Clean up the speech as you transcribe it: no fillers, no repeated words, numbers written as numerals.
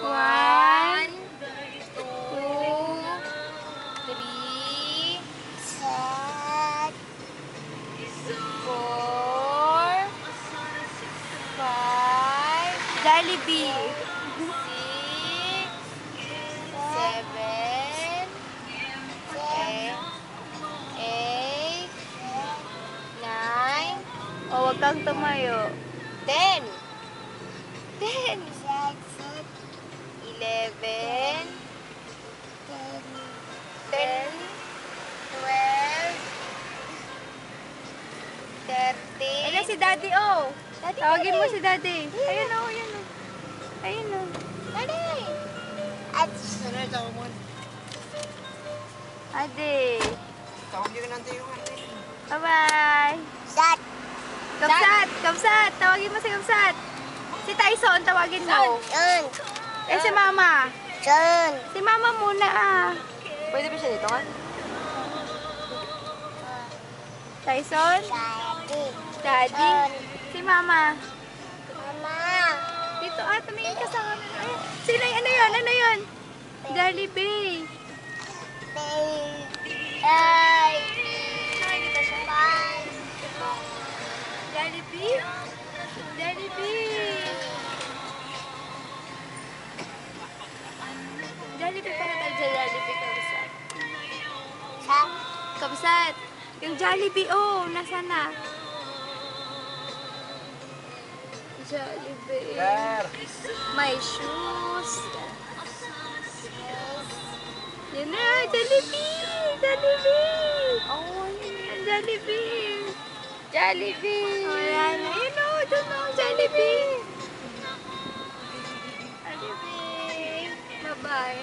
1, 2, 3, 4, 5, Jollibee. 6, 7, 8, 9, O, wag kang tumayo. 10. 10. 11, 10, 12, 13. Ayan si Daddy, oh. Daddy, Tawagin mo Daddy. si Daddy. Ayun, oh, ayun, oh. Ayun, oh. Daddy. Ano yung tawag mo? Ade. Tawag niyo nanti yung ano. Bye-bye. Sat. Kamsat, Kamsat. Tawagin mo si Kamsat. Si Tyson, tawagin mo. Yan. Eh, si Mama. Yan. Si Mama muna, ah. Pwede ba siya dito nga? Tyson? Daddy. Daddy? Si Mama. Mama. Dito, ah, tumingin ka sa amin. Ay, sino yung ano yun? Ano yun? Jollibee. Ay. Nakikita siya? Jollibee? Jollibee. Jollibee para tayo dyan, Jollibee, Kamsat. Sat. Kamsat. Yung Jollibee, oh, nasa na? Jollibee. Sir! My shoes. Yun na, Jollibee! Jollibee! Oh, yun yan, Jollibee! Jollibee! Oh, yan. Ayun o, dun o, Jollibee! Jollibee! Bye-bye.